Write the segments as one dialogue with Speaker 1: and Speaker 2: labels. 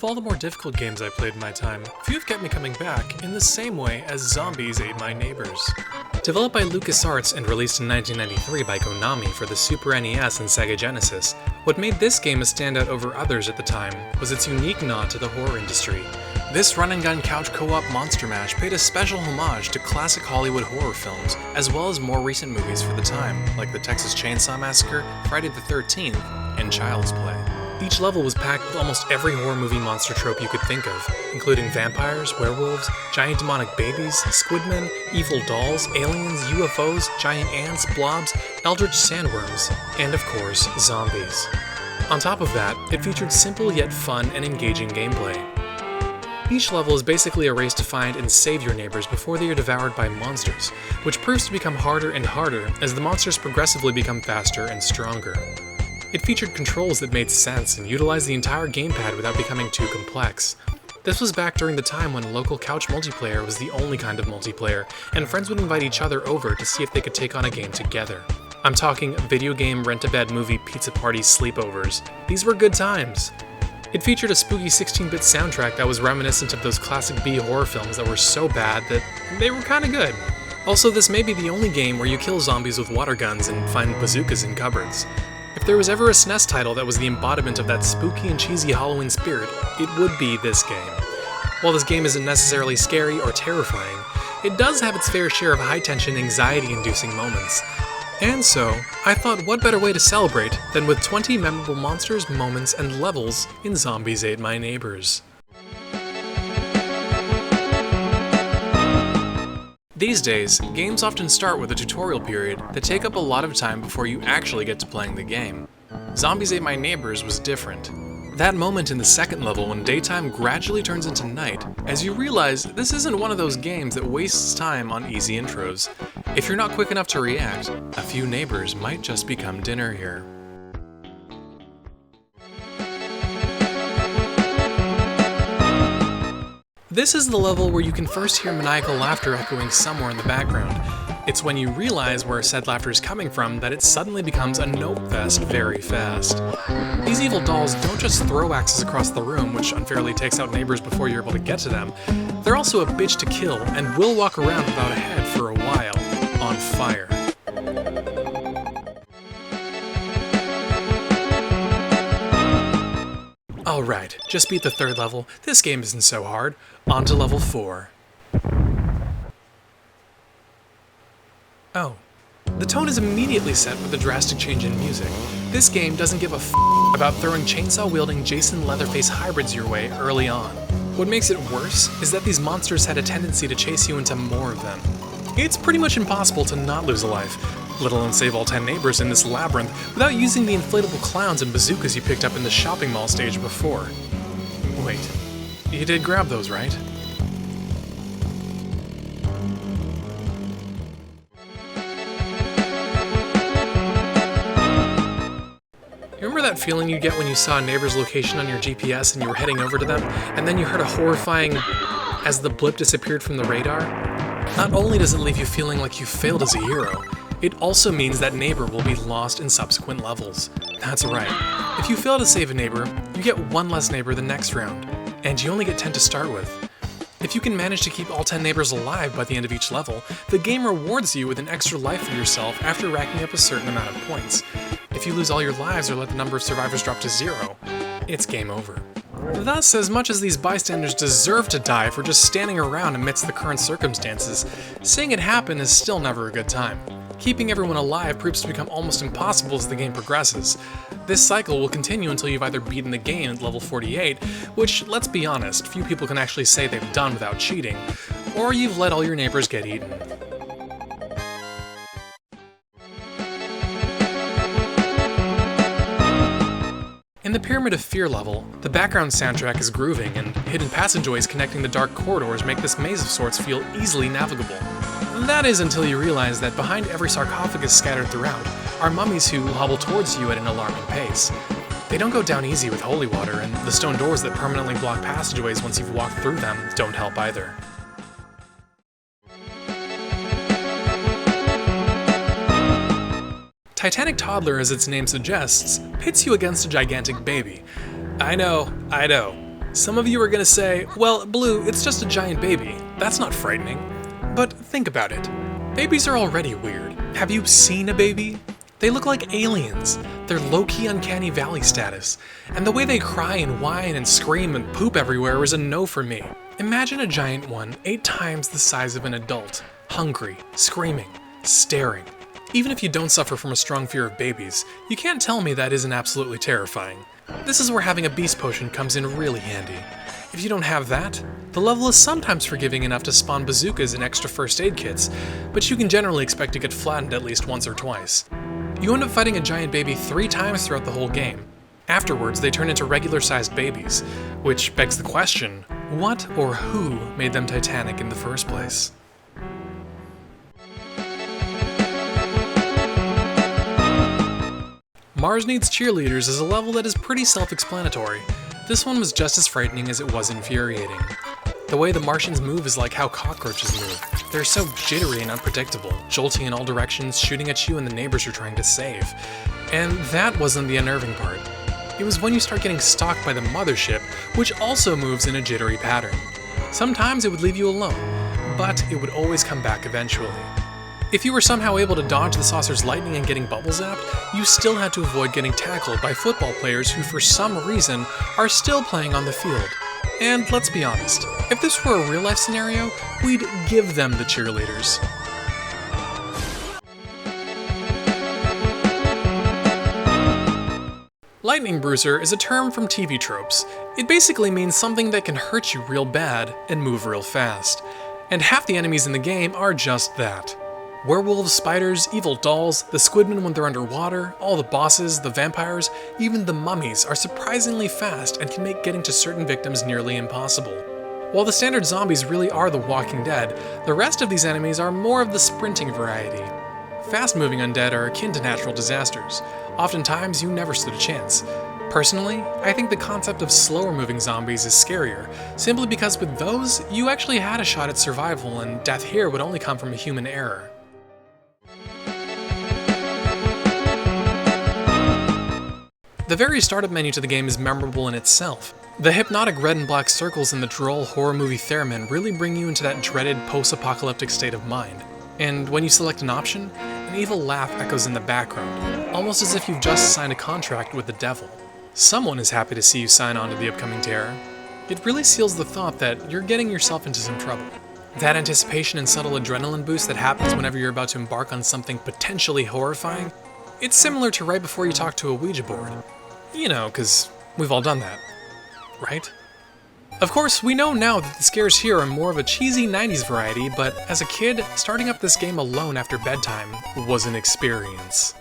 Speaker 1: all the more difficult games I played in my time, few have kept me coming back in the same way as Zombies Ate My Neighbors. Developed by LucasArts and released in 1993 by Konami for the Super NES and Sega Genesis, what made this game a standout over others at the time was its unique nod to the horror industry. This run-and-gun couch co-op monster mash paid a special homage to classic Hollywood horror films, as well as more recent movies for the time, like the Texas Chainsaw Massacre, Friday the 13th, and Child's Play. Each level was packed with almost every horror movie monster trope you could think of, including vampires, werewolves, giant demonic babies, squidmen, evil dolls, aliens, UFOs, giant ants, blobs, eldritch sandworms, and of course, zombies. On top of that, it featured simple yet fun and engaging gameplay. Each level is basically a race to find and save your neighbors before they are devoured by monsters, which proves to become harder and harder as the monsters progressively become faster and stronger. It featured controls that made sense and utilized the entire gamepad without becoming too complex. This was back during the time when local couch multiplayer was the only kind of multiplayer, and friends would invite each other over to see if they could take on a game together. I'm talking video game, rent-a-bed, movie, pizza party, sleepovers. These were good times. It featured a spooky 16-bit soundtrack that was reminiscent of those classic B horror films that were so bad that they were kinda good. Also, this may be the only game where you kill zombies with water guns and find bazookas in cupboards. If there was ever a SNES title that was the embodiment of that spooky and cheesy Halloween spirit, it would be this game. While this game isn't necessarily scary or terrifying, it does have its fair share of high-tension, anxiety-inducing moments. And so, I thought what better way to celebrate than with 20 memorable monsters, moments, and levels in Zombies Ate My Neighbors. These days, games often start with a tutorial period that take up a lot of time before you actually get to playing the game. Zombies Ate My Neighbors was different. That moment in the second level when daytime gradually turns into night, as you realize this isn't one of those games that wastes time on easy intros. If you're not quick enough to react, a few neighbors might just become dinner here. This is the level where you can first hear maniacal laughter echoing somewhere in the background. It's when you realize where said laughter is coming from that it suddenly becomes a note fest very fast. These evil dolls don't just throw axes across the room, which unfairly takes out neighbors before you're able to get to them. They're also a bitch to kill and will walk around without a head for a while, on fire. Alright, just beat the third level. This game isn't so hard. On to level 4. Oh. The tone is immediately set with a drastic change in music. This game doesn't give a about throwing chainsaw-wielding Jason Leatherface hybrids your way early on. What makes it worse is that these monsters had a tendency to chase you into more of them. It's pretty much impossible to not lose a life, let alone save all 10 neighbors in this labyrinth without using the inflatable clowns and bazookas you picked up in the shopping mall stage before. Wait, you did grab those, right? You remember that feeling you get when you saw a neighbor's location on your GPS and you were heading over to them, and then you heard a horrifying as the blip disappeared from the radar? Not only does it leave you feeling like you failed as a hero, it also means that neighbor will be lost in subsequent levels. That's right. If you fail to save a neighbor, you get one less neighbor the next round, and you only get 10 to start with. If you can manage to keep all 10 neighbors alive by the end of each level, the game rewards you with an extra life for yourself after racking up a certain amount of points. If you lose all your lives or let the number of survivors drop to 0, it's game over. Thus, as much as these bystanders deserve to die for just standing around amidst the current circumstances, seeing it happen is still never a good time. Keeping everyone alive proves to become almost impossible as the game progresses. This cycle will continue until you've either beaten the game at level 48, which, let's be honest, few people can actually say they've done without cheating, or you've let all your neighbors get eaten. In the Pyramid of Fear level, the background soundtrack is grooving, and hidden passageways connecting the dark corridors make this maze of sorts feel easily navigable. That is until you realize that behind every sarcophagus scattered throughout are mummies who hobble towards you at an alarming pace. They don't go down easy with holy water, and the stone doors that permanently block passageways once you've walked through them don't help either. Titanic Toddler, as its name suggests, pits you against a gigantic baby. I know. Some of you are gonna say, well, Blue, it's just a giant baby. That's not frightening. But think about it. Babies are already weird. Have you seen a baby? They look like aliens. They're low-key uncanny valley status. And the way they cry and whine and scream and poop everywhere is a no for me. Imagine a giant one 8 times the size of an adult, hungry, screaming, staring. Even if you don't suffer from a strong fear of babies, you can't tell me that isn't absolutely terrifying. This is where having a beast potion comes in really handy. If you don't have that, the level is sometimes forgiving enough to spawn bazookas and extra first aid kits, but you can generally expect to get flattened at least once or twice. You end up fighting a giant baby 3 times throughout the whole game. Afterwards, they turn into regular-sized babies, which begs the question, what or who made them Titanic in the first place? Mars Needs Cheerleaders is a level that is pretty self-explanatory. This one was just as frightening as it was infuriating. The way the Martians move is like how cockroaches move. They're so jittery and unpredictable, jolting in all directions, shooting at you and the neighbors you're trying to save. And that wasn't the unnerving part. It was when you start getting stalked by the mothership, which also moves in a jittery pattern. Sometimes it would leave you alone, but it would always come back eventually. If you were somehow able to dodge the saucer's lightning and getting bubble zapped, you still had to avoid getting tackled by football players who for some reason are still playing on the field. And let's be honest, if this were a real-life scenario, we'd give them the cheerleaders. Lightning bruiser is a term from TV tropes. It basically means something that can hurt you real bad and move real fast. And half the enemies in the game are just that. Werewolves, spiders, evil dolls, the squidmen when they're underwater, all the bosses, the vampires, even the mummies are surprisingly fast and can make getting to certain victims nearly impossible. While the standard zombies really are the Walking Dead, the rest of these enemies are more of the sprinting variety. Fast-moving undead are akin to natural disasters. Oftentimes, you never stood a chance. Personally, I think the concept of slower-moving zombies is scarier, simply because with those, you actually had a shot at survival and death here would only come from a human error. The very startup menu to the game is memorable in itself. The hypnotic red and black circles in the droll horror movie theremin really bring you into that dreaded post-apocalyptic state of mind. And when you select an option, an evil laugh echoes in the background, almost as if you've just signed a contract with the devil. Someone is happy to see you sign on to the upcoming terror. It really seals the thought that you're getting yourself into some trouble. That anticipation and subtle adrenaline boost that happens whenever you're about to embark on something potentially horrifying, it's similar to right before you talk to a Ouija board. You know, 'cause we've all done that, right? Of course, we know now that the scares here are more of a cheesy 90s variety, but as a kid, starting up this game alone after bedtime was an experience.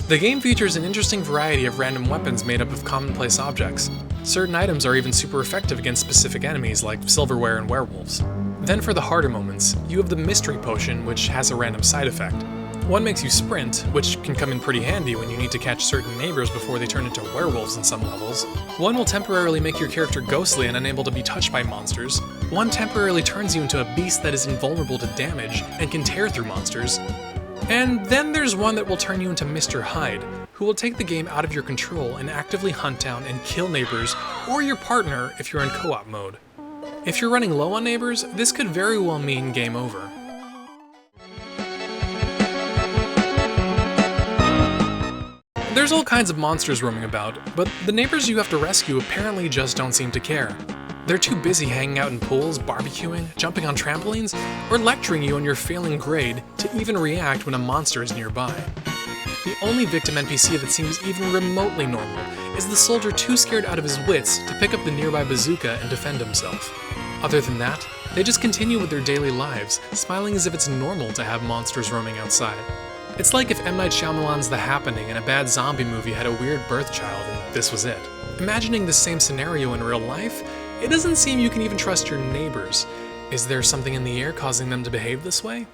Speaker 1: The game features an interesting variety of random weapons made up of commonplace objects. Certain items are even super effective against specific enemies like silverware and werewolves. Then for the harder moments, you have the mystery potion, which has a random side effect. One makes you sprint, which can come in pretty handy when you need to catch certain neighbors before they turn into werewolves in some levels. One will temporarily make your character ghostly and unable to be touched by monsters. One temporarily turns you into a beast that is invulnerable to damage and can tear through monsters. And then there's one that will turn you into Mr. Hyde, who will take the game out of your control and actively hunt down and kill neighbors or your partner if you're in co-op mode. If you're running low on neighbors, this could very well mean game over. There's all kinds of monsters roaming about, but the neighbors you have to rescue apparently just don't seem to care. They're too busy hanging out in pools, barbecuing, jumping on trampolines, or lecturing you on your failing grade to even react when a monster is nearby. The only victim NPC that seems even remotely normal is the soldier too scared out of his wits to pick up the nearby bazooka and defend himself. Other than that, they just continue with their daily lives, smiling as if it's normal to have monsters roaming outside. It's like if M. Night Shyamalan's The Happening and a bad zombie movie had a weird birth child and this was it. Imagining the same scenario in real life, it doesn't seem you can even trust your neighbors. Is there something in the air causing them to behave this way?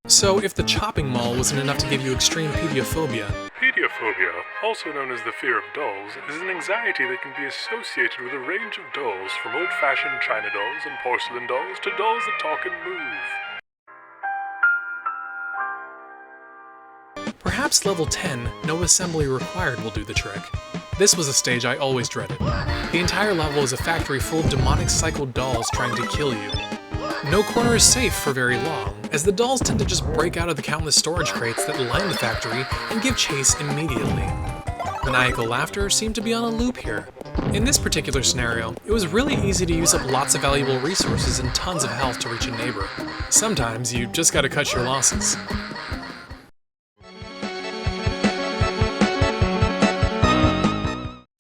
Speaker 1: So if the chopping mall wasn't enough to give you extreme pediophobia,
Speaker 2: Pediophobia, also known as the fear of dolls, is an anxiety that can be associated with a range of dolls, from old-fashioned china dolls and porcelain dolls to dolls that talk and move.
Speaker 1: perhaps level 10, no assembly required, will do the trick. This was a stage I always dreaded. The entire level is a factory full of demonic cycled dolls trying to kill you. No corner is safe for very long, as the dolls tend to just break out of the countless storage crates that line the factory and give chase immediately. Maniacal laughter seemed to be on a loop here. In this particular scenario, it was really easy to use up lots of valuable resources and tons of health to reach a neighbor. Sometimes you just gotta cut your losses.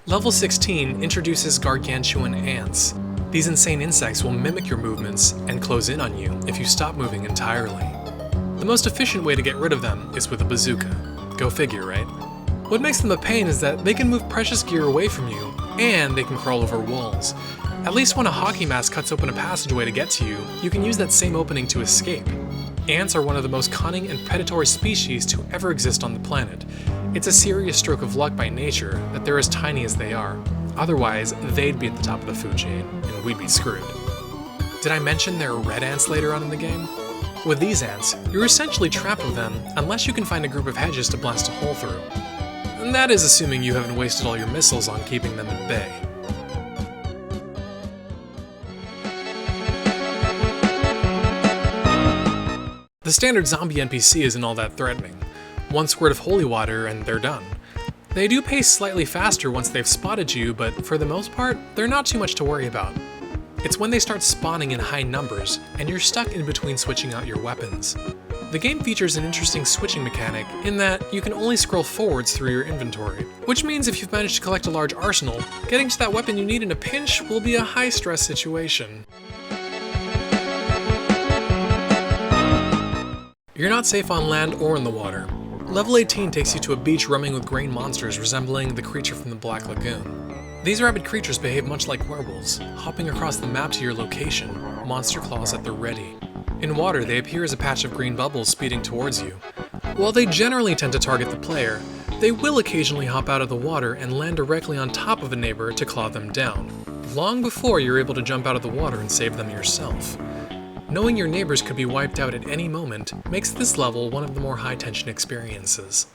Speaker 1: Level 16 introduces gargantuan ants. These insane insects will mimic your movements and close in on you if you stop moving entirely. The most efficient way to get rid of them is with a bazooka. Go figure, right? What makes them a pain is that they can move precious gear away from you, and they can crawl over walls. At least when a hockey mask cuts open a passageway to get to you, you can use that same opening to escape. Ants are one of the most cunning and predatory species to ever exist on the planet. It's a serious stroke of luck by nature that they're as tiny as they are. Otherwise, they'd be at the top of the food chain, and we'd be screwed. Did I mention there are red ants later on in the game? With these ants, you're essentially trapped with them unless you can find a group of hedges to blast a hole through. And that is assuming you haven't wasted all your missiles on keeping them at bay. The standard zombie NPC isn't all that threatening. One squirt of holy water and they're done. They do pace slightly faster once they've spotted you, but for the most part, they're not too much to worry about. It's when they start spawning in high numbers, and you're stuck in between switching out your weapons. The game features an interesting switching mechanic in that you can only scroll forwards through your inventory, which means if you've managed to collect a large arsenal, getting to that weapon you need in a pinch will be a high-stress situation. You're not safe on land or in the water. Level 18 takes you to a beach roaming with green monsters resembling the creature from the Black Lagoon. These rabid creatures behave much like werewolves, hopping across the map to your location, monster claws at the ready. In water, they appear as a patch of green bubbles speeding towards you. While they generally tend to target the player, they will occasionally hop out of the water and land directly on top of a neighbor to claw them down, long before you're able to jump out of the water and save them yourself. Knowing your neighbors could be wiped out at any moment makes this level one of the more high-tension experiences.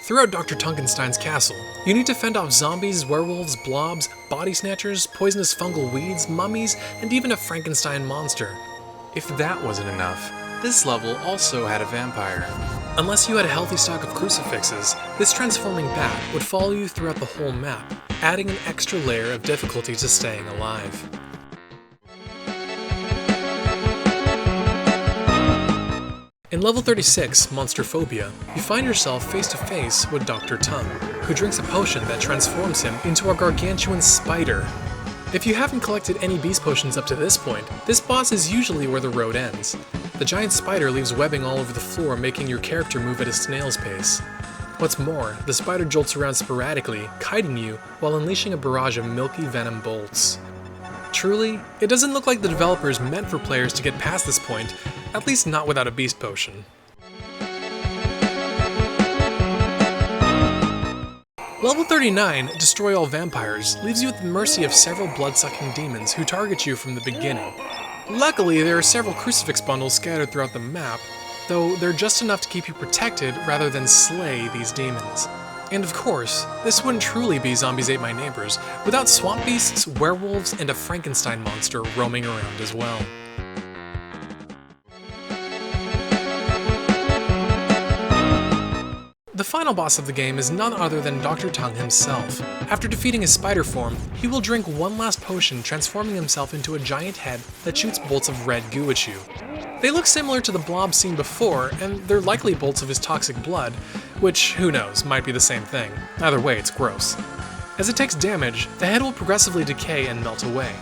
Speaker 1: Throughout Dr. Tunkenstein's castle, you need to fend off zombies, werewolves, blobs, body snatchers, poisonous fungal weeds, mummies, and even a Frankenstein monster. If that wasn't enough, this level also had a vampire. Unless you had a healthy stock of crucifixes, this transforming bat would follow you throughout the whole map, adding an extra layer of difficulty to staying alive. In level 36, Monster Phobia, you find yourself face to face with Dr. Tung, who drinks a potion that transforms him into a gargantuan spider. If you haven't collected any beast potions up to this point, this boss is usually where the road ends. The giant spider leaves webbing all over the floor, making your character move at a snail's pace. What's more, the spider jolts around sporadically, kiting you while unleashing a barrage of milky venom bolts. Truly, it doesn't look like the developers meant for players to get past this point, at least not without a beast potion. Level 39, Destroy All Vampires, leaves you at the mercy of several blood-sucking demons who target you from the beginning. Luckily, there are several crucifix bundles scattered throughout the map, though they're just enough to keep you protected rather than slay these demons. And of course, this wouldn't truly be Zombies Ate My Neighbors without swamp beasts, werewolves, and a Frankenstein monster roaming around as well. The final boss of the game is none other than Dr. Tung himself. After defeating his spider form, he will drink one last potion, transforming himself into a giant head that shoots bolts of red goo at you. They look similar to the blob seen before, and they're likely bolts of his toxic blood, which, who knows, might be the same thing. Either way, it's gross. As it takes damage, the head will progressively decay and melt away.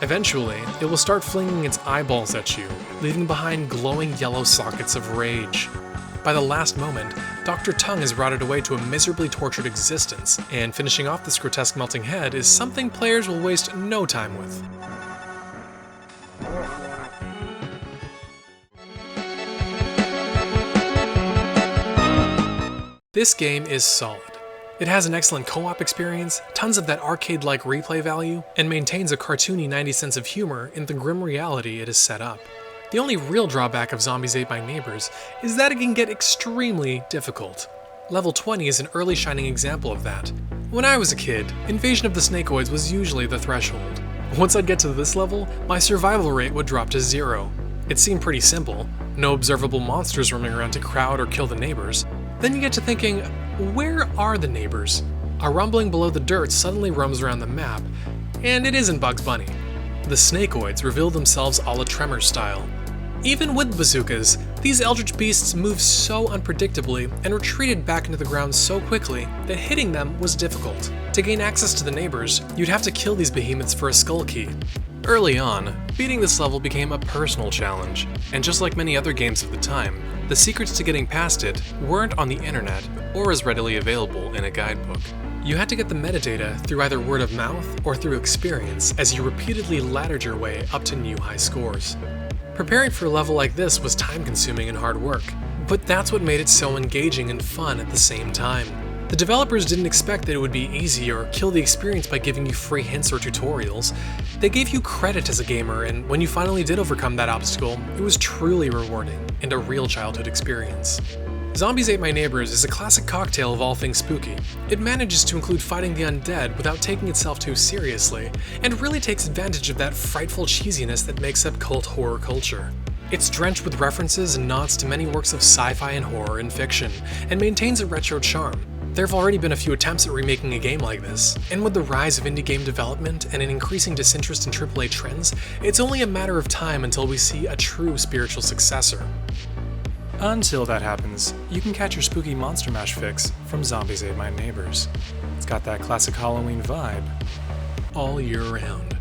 Speaker 1: Eventually, it will start flinging its eyeballs at you, leaving behind glowing yellow sockets of rage. By the last moment, Dr. Tung is rotted away to a miserably tortured existence, and finishing off this grotesque melting head is something players will waste no time with. This game is solid. It has an excellent co-op experience, tons of that arcade-like replay value, and maintains a cartoony 90 sense of humor in the grim reality it has set up. The only real drawback of Zombies Ate My Neighbors is that it can get extremely difficult. Level 20 is an early shining example of that. When I was a kid, Invasion of the Snakeoids was usually the threshold. Once I'd get to this level, my survival rate would drop to 0. It seemed pretty simple, no observable monsters roaming around to crowd or kill the neighbors. Then you get to thinking, where are the neighbors? A rumbling below the dirt suddenly roams around the map, and it isn't Bugs Bunny. The Snakeoids reveal themselves a la Tremors style. Even with bazookas, these eldritch beasts move so unpredictably and retreated back into the ground so quickly that hitting them was difficult. To gain access to the neighbors, you'd have to kill these behemoths for a skull key. Early on, beating this level became a personal challenge, and just like many other games of the time, the secrets to getting past it weren't on the internet or as readily available in a guidebook. You had to get the metadata through either word of mouth or through experience as you repeatedly laddered your way up to new high scores. Preparing for a level like this was time-consuming and hard work, but that's what made it so engaging and fun at the same time. The developers didn't expect that it would be easy or kill the experience by giving you free hints or tutorials. They gave you credit as a gamer, and when you finally did overcome that obstacle, it was truly rewarding and a real childhood experience. Zombies Ate My Neighbors is a classic cocktail of all things spooky. It manages to include fighting the undead without taking itself too seriously, and really takes advantage of that frightful cheesiness that makes up cult horror culture. It's drenched with references and nods to many works of sci-fi and horror and fiction, and maintains a retro charm. There have already been a few attempts at remaking a game like this, and with the rise of indie game development and an increasing disinterest in AAA trends, it's only a matter of time until we see a true spiritual successor. Until that happens, you can catch your spooky Monster Mash fix from Zombies Ate My Neighbors. It's got that classic Halloween vibe all year round.